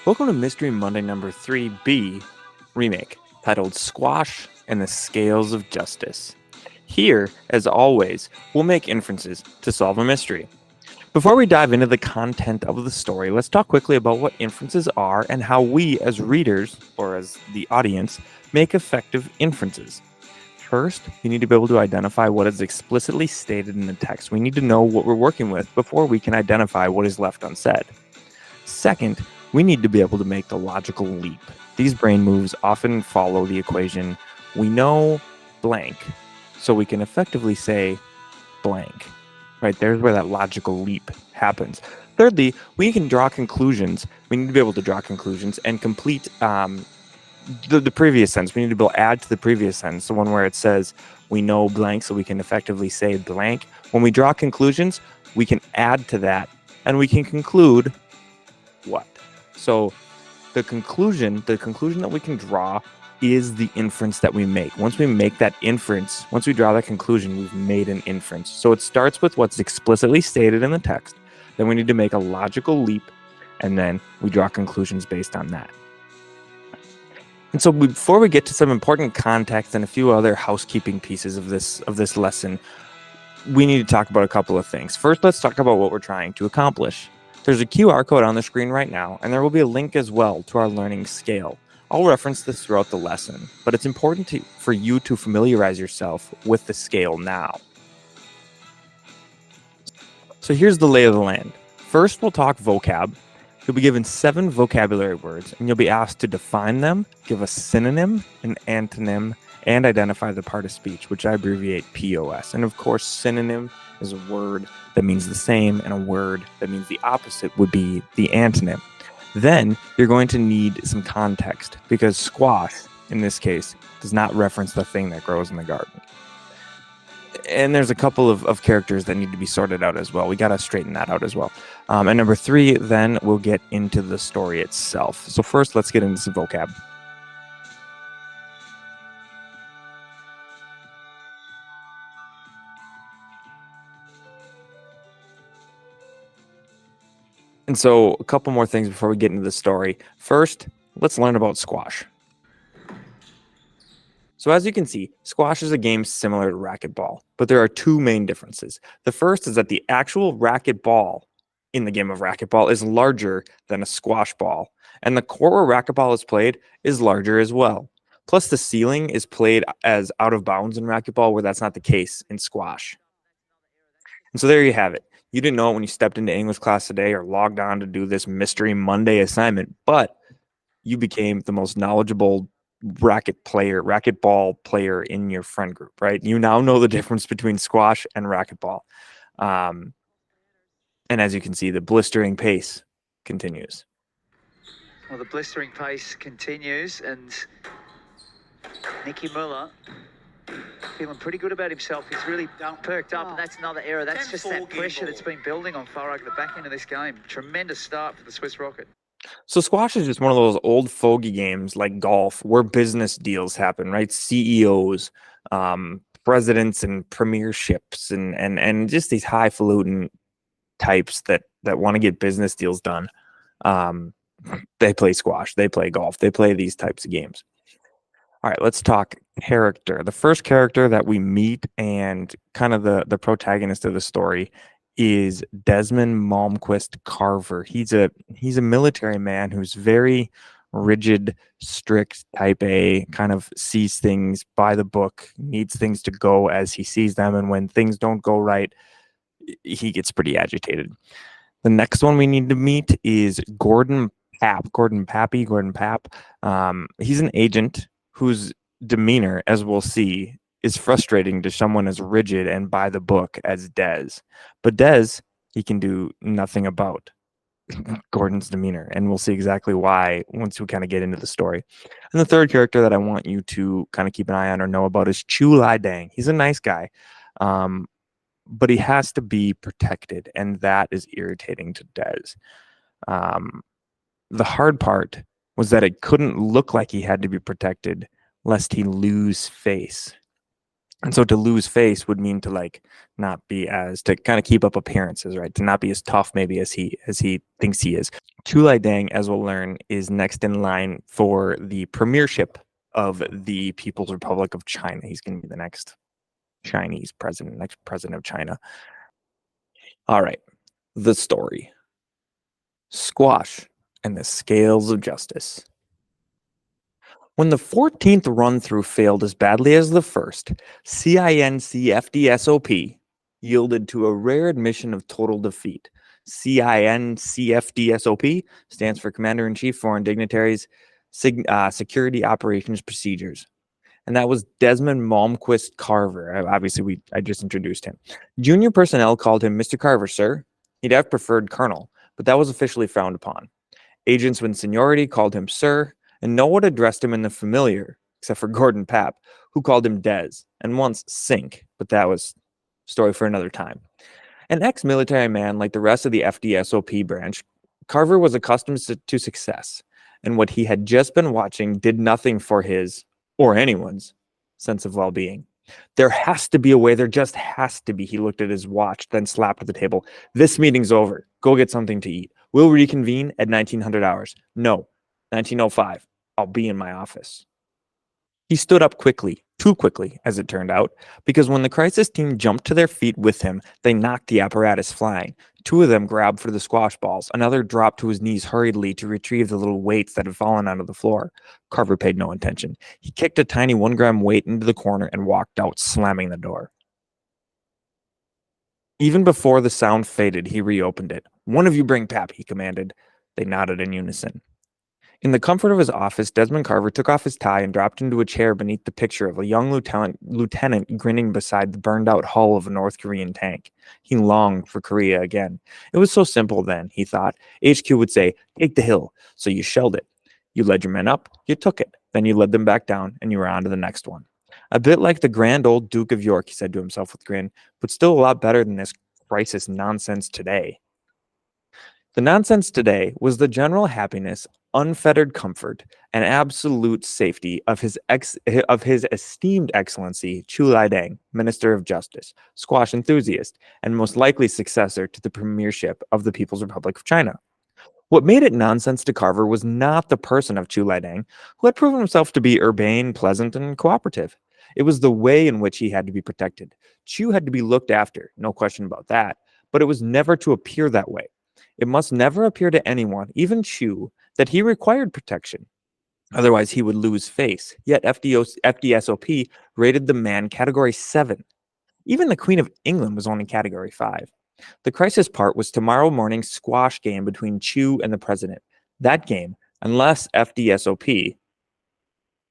Welcome to Mystery Monday number 3B, remake, titled Squash and the Scales of Justice. Here, as always, we'll make inferences to solve a mystery. Before we dive into the content of the story, let's talk quickly about what inferences are and how we, as readers, or as the audience, make effective inferences. First, you need to be able to identify what is explicitly stated in the text. We need to know what we're working with before we can identify what is left unsaid. Second, we need to be able to make the logical leap. These brain moves often follow the equation, we know blank, so we can effectively say blank. Right, there's where that logical leap happens. Thirdly, we can draw conclusions. We need to be able to draw conclusions and complete the previous sentence. We need to be able to add to the previous sentence, the one where it says we know blank, so we can effectively say blank. When we draw conclusions, we can add to that, and we can conclude what? So the conclusion that we can draw is the inference that we make. Once we make that inference, once we draw that conclusion, we've made an inference. So it starts with what's explicitly stated in the text. Then we need to make a logical leap, and then we draw conclusions based on that. And so before we get to some important context and a few other housekeeping pieces of this lesson, we need to talk about a couple of things. First, let's talk about what we're trying to accomplish. There's a QR code on the screen right now, and there will be a link as well to our learning scale. I'll reference this throughout the lesson, but it's important for you to familiarize yourself with the scale now. So here's the lay of the land. First, we'll talk vocab. You'll be given 7 vocabulary words, and you'll be asked to define them, give a synonym, an antonym, and identify the part of speech, which I abbreviate POS. And of course, synonym is a word that means the same, and a word that means the opposite would be the antonym. Then you're going to need some context, because squash, in this case, does not reference the thing that grows in the garden. And there's a couple of characters that need to be sorted out as well. We got to straighten that out as well. And number 3, then we'll get into the story itself. So first, let's get into some vocab. And so a couple more things before we get into the story. First, let's learn about squash. So as you can see, squash is a game similar to racquetball, but there are 2 main differences. The first is that the actual racquetball in the game of racquetball is larger than a squash ball, and the court where racquetball is played is larger as well. Plus, the ceiling is played as out of bounds in racquetball, where that's not the case in squash. And so there you have it. You didn't know it when you stepped into English class today or logged on to do this Mystery Monday assignment, but you became the most knowledgeable racquetball player in your friend group, right? You now know the difference between squash and racquetball. And as you can see, the blistering pace continues. Well, the blistering pace continues, and Nicky Muller feeling pretty good about himself. He's really perked up, and that's another error. That's just that pressure that's been building on Farag at the back end of this game. Tremendous start for the Swiss Rocket. So squash is just one of those old fogey games like golf where business deals happen, right? CEOs, presidents and premierships and just these highfalutin types that want to get business deals done. They play squash, they play golf, they play these types of games. All right, let's talk character. The first character that we meet and kind of the protagonist of the story is Desmond Malmquist Carver. He's a military man who's very rigid, strict, type A, kind of sees things by the book, needs things to go as he sees them, and when things don't go right, he gets pretty agitated. The next one we need to meet is Gordon Papp. He's an agent whose demeanor, as we'll see, is frustrating to someone as rigid and by the book as Dez. But Dez, he can do nothing about Gordon's demeanor, and we'll see exactly why once we kind of get into the story. And the third character that I want you to kind of keep an eye on or know about is Chu Lai Dang. He's a nice guy, but he has to be protected, and that is irritating to Dez. The hard part was that it couldn't look like he had to be protected lest he lose face. And so to lose face would mean to not be as to kind of keep up appearances, right? To not be as tough maybe as he thinks he is. Chulai Dang, as we'll learn, is next in line for the premiership of the People's Republic of China. He's going to be the next Chinese president, next president of China. All right, the story. Squash and the Scales of Justice. When the 14th run-through failed as badly as the first, CINCFDSOP yielded to a rare admission of total defeat. CINCFDSOP stands for Commander-in-Chief Foreign Dignitaries Security Operations Procedures. And that was Desmond Malmquist Carver. Obviously, I just introduced him. Junior personnel called him Mr. Carver, sir. He'd have preferred Colonel, but that was officially frowned upon. Agents with seniority called him Sir, and no one addressed him in the familiar, except for Gordon Papp, who called him Des, and once Sink, but that was a story for another time. An ex-military man like the rest of the FDSOP branch, Carver was accustomed to success, and what he had just been watching did nothing for his, or anyone's, sense of well-being. There has to be a way. There just has to be. He looked at his watch, then slapped at the table. This meeting's over. Go get something to eat. We'll reconvene at 1900 hours. No, 1905. I'll be in my office. He stood up quickly, too quickly, as it turned out, because when the crisis team jumped to their feet with him, they knocked the apparatus flying. Two of them grabbed for the squash balls. Another dropped to his knees hurriedly to retrieve the little weights that had fallen onto the floor. Carver paid no attention. He kicked a tiny 1-gram weight into the corner and walked out, slamming the door. Even before the sound faded, he reopened it. One of you bring Pap, he commanded. They nodded in unison. In the comfort of his office, Desmond Carver took off his tie and dropped into a chair beneath the picture of a young lieutenant grinning beside the burned-out hull of a North Korean tank. He longed for Korea again. It was so simple then, he thought. HQ would say, take the hill, so you shelled it. You led your men up, you took it. Then you led them back down, and you were on to the next one. A bit like the grand old Duke of York, he said to himself with a grin, but still a lot better than this crisis nonsense today. The nonsense today was the general happiness, unfettered comfort, and absolute safety of his esteemed excellency, Chulai Dang, Minister of Justice, squash enthusiast, and most likely successor to the premiership of the People's Republic of China. What made it nonsense to Carver was not the person of Chulai Dang, who had proven himself to be urbane, pleasant, and cooperative. It was the way in which he had to be protected. Chu had to be looked after, no question about that, but it was never to appear that way. It must never appear to anyone, even Chu, that he required protection. Otherwise, he would lose face. Yet FDSOP rated the man Category 7. Even the Queen of England was only Category 5. The crisis part was tomorrow morning's squash game between Chu and the president. That game, unless FDSOP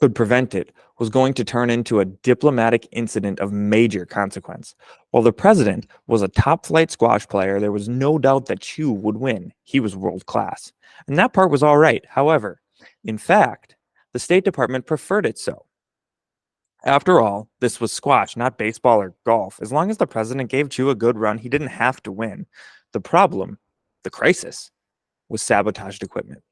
could prevent it, was going to turn into a diplomatic incident of major consequence. While the president was a top-flight squash player, there was no doubt that Chu would win. He was world-class. And that part was all right. However, in fact, the State Department preferred it so. After all, this was squash, not baseball or golf. As long as the president gave Chu a good run, he didn't have to win. The problem, the crisis, was sabotaged equipment.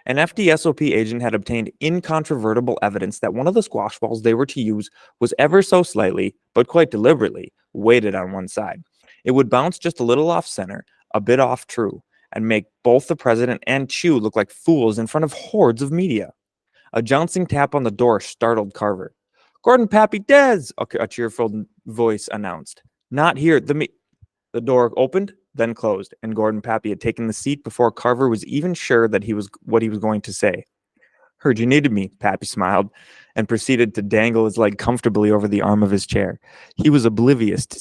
An FDSOP agent had obtained incontrovertible evidence that one of the squash balls they were to use was ever so slightly, but quite deliberately, weighted on one side. It would bounce just a little off center, a bit off true, and make both the president and Chu look like fools in front of hordes of media. A jouncing tap on the door startled Carver. Gordon Pappy Des, a cheerful voice announced. Not here. The door opened, then closed, and Gordon Pappy had taken the seat before Carver was even sure that what he was going to say. Heard you needed me, Pappy smiled, and proceeded to dangle his leg comfortably over the arm of his chair. He was oblivious to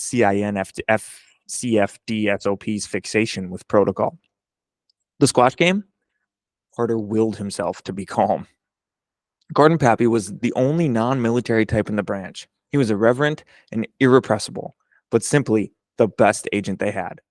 CFDSOP's fixation with protocol. The squash game? Carter willed himself to be calm. Gordon Pappy was the only non-military type in the branch. He was irreverent and irrepressible, but simply the best agent they had.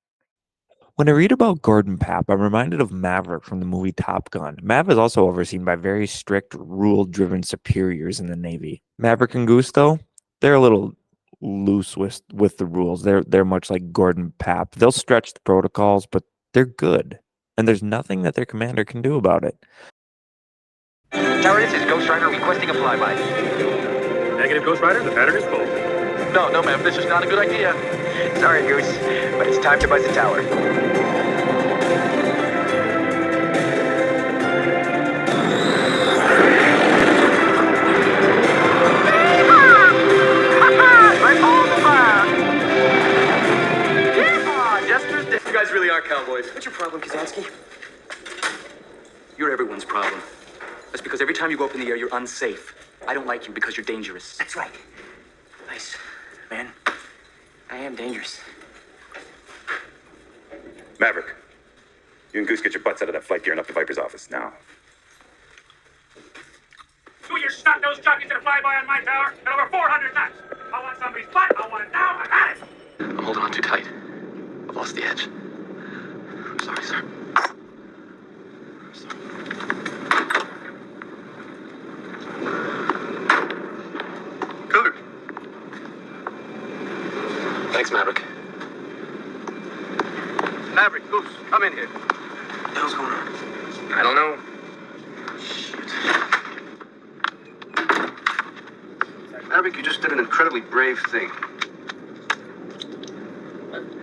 When I read about Gordon Papp, I'm reminded of Maverick from the movie Top Gun. Mav is also overseen by very strict, rule-driven superiors in the Navy. Maverick and Goose, though, they're a little loose with the rules. They're much like Gordon Papp. They'll stretch the protocols, but they're good, and there's nothing that their commander can do about it. Tower, this is Ghost Rider requesting a flyby. Negative, Ghost Rider. The pattern is full. No, ma'am, this is not a good idea. Sorry, Goose, but it's time to buzz the tower. You guys really are cowboys. What's your problem, Kazansky? You're everyone's problem. That's because every time you go up in the air, you're unsafe. I don't like you because you're dangerous. That's right. Nice, man. I am dangerous. Maverick, you and Goose get your butts out of that flight gear and up to Viper's office now. Do your snot-nosed jockeys to fly-by on my tower at over 400 knots. I want somebody's butt. I want it now. I got it. I'm holding on too tight. I've lost the edge. I'm sorry, sir. I'm sorry. Cougar. Thanks, Maverick. Maverick, Goose, come in here. What the hell's going on? I don't know. Maverick, you just did an incredibly brave thing.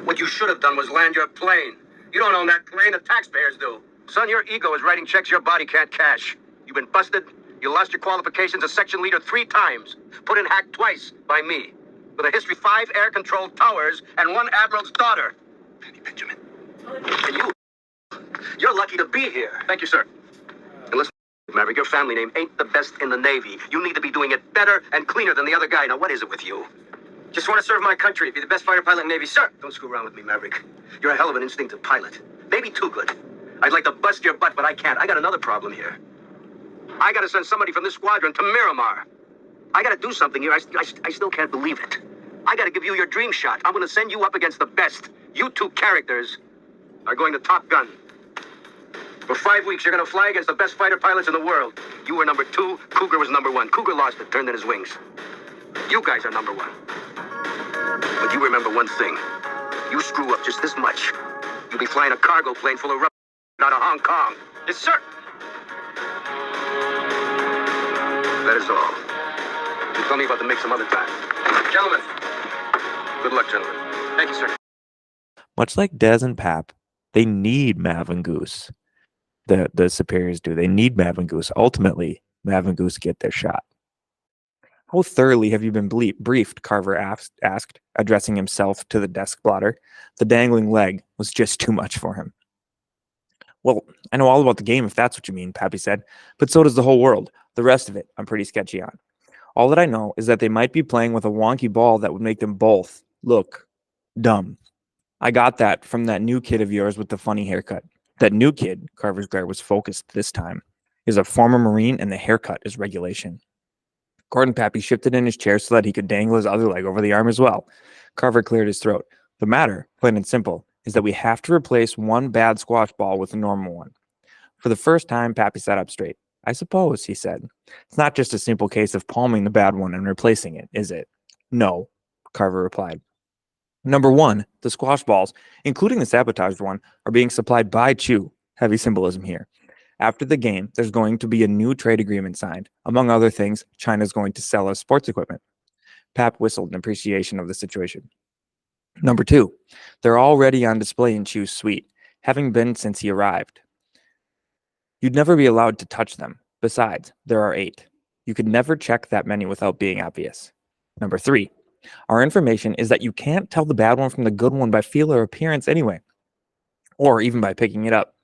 What you should have done was land your plane. You don't own that plane, the taxpayers do. Son, your ego is writing checks your body can't cash. You've been busted. You lost your qualifications as section leader 3 times. Put in hack twice by me. With a history 5 air-controlled towers and 1 admiral's daughter. Penny Benjamin. And you're lucky to be here. Thank you, sir. And listen, Maverick, your family name ain't the best in the Navy. You need to be doing it better and cleaner than the other guy. Now, what is it with you? Just want to serve my country, be the best fighter pilot in the Navy, sir. Don't screw around with me, Maverick. You're a hell of an instinctive pilot. Maybe too good. I'd like to bust your butt, but I can't. I got another problem here. I got to send somebody from this squadron to Miramar. I got to do something here. I still can't believe it. I got to give you your dream shot. I'm going to send you up against the best. You 2 characters are going to Top Gun. For 5 weeks, you're going to fly against the best fighter pilots in the world. You were number 2. Cougar was number 1. Cougar lost it, turned in his wings. You guys are number 1. But you remember one thing. You screw up just this much, you'll be flying a cargo plane full of rubber out of Hong Kong. Yes, sir. That is all. You tell me about the mix some other time. Gentlemen. Good luck, gentlemen. Thank you, sir. Much like Dez and Pap, they need Mav and Goose. The superiors do. They need Mav and Goose. Ultimately, Mav and Goose get their shot. How thoroughly have you been briefed? Carver asked, addressing himself to the desk blotter. The dangling leg was just too much for him. Well, I know all about the game, if that's what you mean, Pappy said, but so does the whole world. The rest of it, I'm pretty sketchy on. All that I know is that they might be playing with a wonky ball that would make them both look dumb. I got that from that new kid of yours with the funny haircut. That new kid, Carver's glare was focused this time, is a former Marine, and the haircut is regulation. Gordon Pappy shifted in his chair so that he could dangle his other leg over the arm as well. Carver cleared his throat. The matter, plain and simple, is that we have to replace one bad squash ball with a normal one. For the first time, Pappy sat up straight. I suppose, he said. It's not just a simple case of palming the bad one and replacing it, is it? No, Carver replied. Number 1, the squash balls, including the sabotaged one, are being supplied by Chew. Heavy symbolism here. After the game, there's going to be a new trade agreement signed. Among other things, China's going to sell us sports equipment. Pap whistled in appreciation of the situation. Number 2, they're already on display in Chew's suite, having been since he arrived. You'd never be allowed to touch them. Besides, there are 8. You could never check that many without being obvious. Number 3, our information is that you can't tell the bad one from the good one by feel or appearance anyway, or even by picking it up.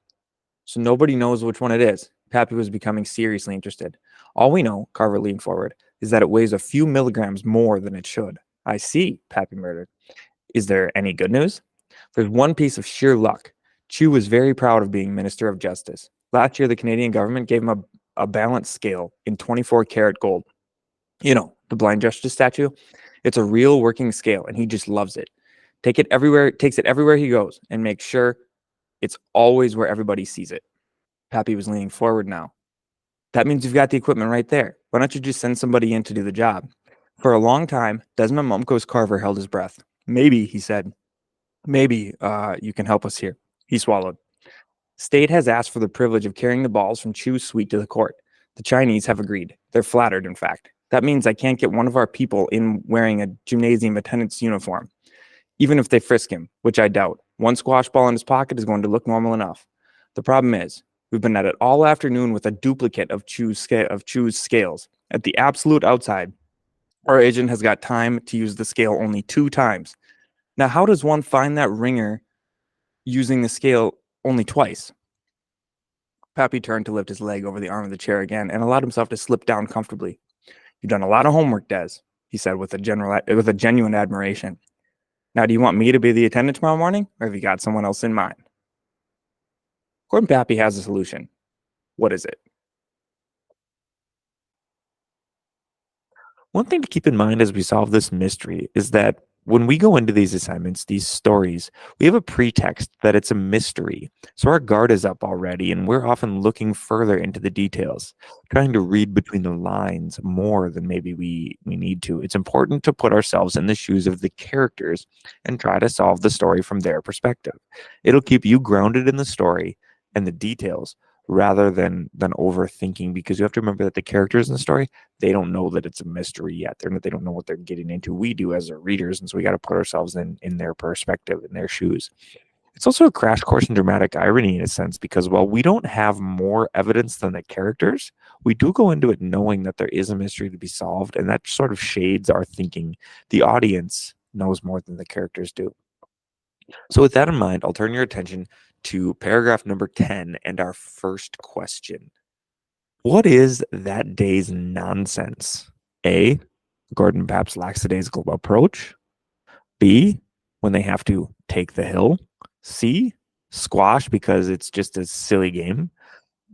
So nobody knows which one it is. Pappy was becoming seriously interested. All we know, Carver leaned forward, is that it weighs a few milligrams more than it should. I see, Pappy murmured. Is there any good news? There's one piece of sheer luck. Chew was very proud of being Minister of Justice. Last year, the Canadian government gave him a balance scale in 24-karat gold. You know, the blind justice statue? It's a real working scale, and he just loves it. Takes it everywhere he goes, and makes sure it's always where everybody sees it. Pappy was leaning forward now. That means you've got the equipment right there. Why don't you just send somebody in to do the job? For a long time, Desmond Mumco's Carver held his breath. Maybe, he said. Maybe you can help us here. He swallowed. State has asked for the privilege of carrying the balls from Chew's suite to the court. The Chinese have agreed. They're flattered, in fact. That means I can't get one of our people in wearing a gymnasium attendance uniform, even if they frisk him, which I doubt. One squash ball in his pocket is going to look normal enough. The problem is, we've been at it all afternoon with a duplicate of Chu's scales. At the absolute outside, our agent has got time to use the scale only 2 times. Now, how does one find that ringer using the scale only twice? Pappy turned to lift his leg over the arm of the chair again and allowed himself to slip down comfortably. You've done a lot of homework, Des, he said with a genuine admiration. Now, do you want me to be the attendant tomorrow morning, or have you got someone else in mind? Gordon Pappy has a solution. What is it? One thing to keep in mind as we solve this mystery is that when we go into these assignments, these stories, we have a pretext that it's a mystery. So our guard is up already, and we're often looking further into the details, trying to read between the lines more than maybe we need to. It's important to put ourselves in the shoes of the characters and try to solve the story from their perspective. It'll keep you grounded in the story and the details rather than overthinking, because you have to remember that the characters in the story, they don't know that it's a mystery yet. They don't know what they're getting into. We do as their readers, and so we got to put ourselves in their perspective, in their shoes. It's also a crash course in dramatic irony in a sense, because while we don't have more evidence than the characters, we do go into it knowing that there is a mystery to be solved, and that sort of shades our thinking. The audience knows more than the characters do. So with that in mind, I'll turn your attention to paragraph number 10 and our first question. What is that day's nonsense? A, Gordon Papp's lackadaisical approach. B, when they have to take the hill. C, squash because it's just a silly game.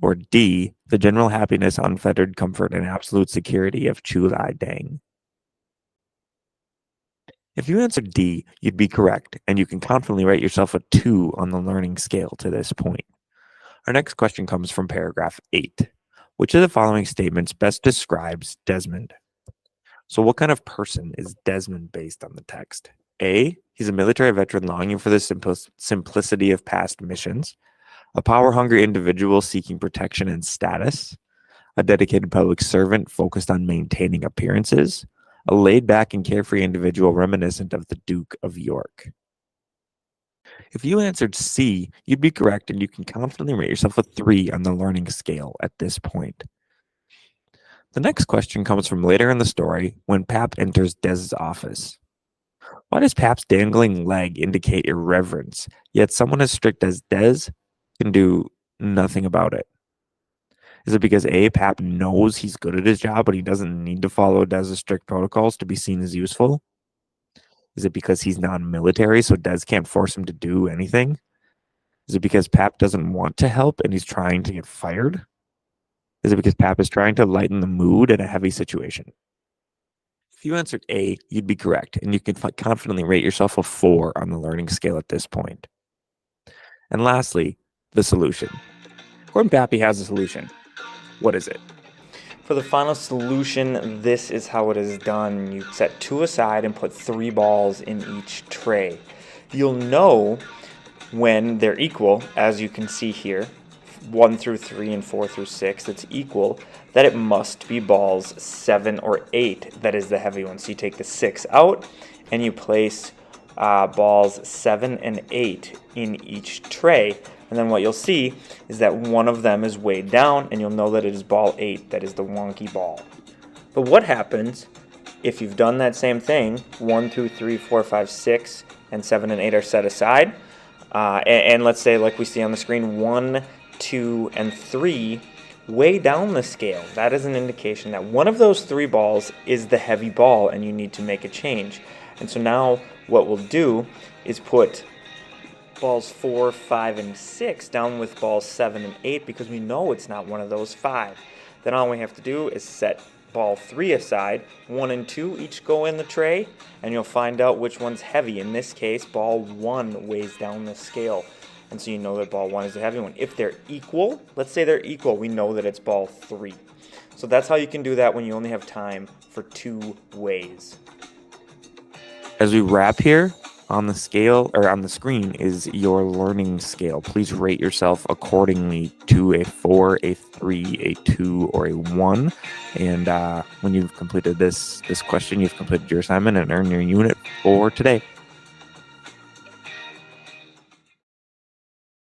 Or D, the general happiness, unfettered comfort, and absolute security of Chu Lai Dang. If you answered D, you'd be correct, and you can confidently rate yourself a 2 on the learning scale to this point. Our next question comes from paragraph 8. Which of the following statements best describes Desmond? So what kind of person is Desmond based on the text? A, he's a military veteran longing for the simplicity of past missions, a power-hungry individual seeking protection and status, a dedicated public servant focused on maintaining appearances, a laid-back and carefree individual reminiscent of the Duke of York. If you answered C, you'd be correct, and you can confidently rate yourself a 3 on the learning scale at this point. The next question comes from later in the story when Pap enters Dez's office. Why does Pap's dangling leg indicate irreverence, yet someone as strict as Dez can do nothing about it? Is it because A, Pap knows he's good at his job, but he doesn't need to follow Dez's strict protocols to be seen as useful? Is it because he's non-military, so Dez can't force him to do anything? Is it because Pap doesn't want to help and he's trying to get fired? Is it because Pap is trying to lighten the mood in a heavy situation? If you answered A, you'd be correct, and you can confidently rate yourself a 4 on the learning scale at this point. And lastly, the solution. Gordon Pappy has a solution. What is it? For the final solution, this is how it is done. You set 2 aside and put 3 balls in each tray. You'll know when they're equal, as you can see here, 1 through 3 and 4 through 6, that's equal, that it must be balls 7 or 8 that is the heavy one. So you take the 6 out and you place balls 7 and 8 in each tray. And then what you'll see is that one of them is weighed down, and you'll know that it is ball 8 that is the wonky ball. But what happens if you've done that same thing, 1, 2, 3, 4, 5, 6, and 7 and 8 are set aside, and let's say, like we see on the screen, 1, 2, and 3 weigh down the scale. That is an indication that one of those 3 balls is the heavy ball, and you need to make a change. And so now what we'll do is put balls 4, 5, and 6 down with balls 7 and 8 because we know it's not one of those 5. Then all we have to do is set ball 3 aside. 1 and 2 each go in the tray, and you'll find out which one's heavy. In this case, ball 1 weighs down the scale, and so you know that ball 1 is the heavy one. If they're equal, let's say they're equal, we know that it's ball 3. So that's how you can do that when you only have time for 2 weighs. As we wrap here, On the scale or on the screen is your learning scale. Please rate yourself accordingly to a 4, a 3, a 2, or a 1. And when you've completed this question, you've completed your assignment and earned your unit for today.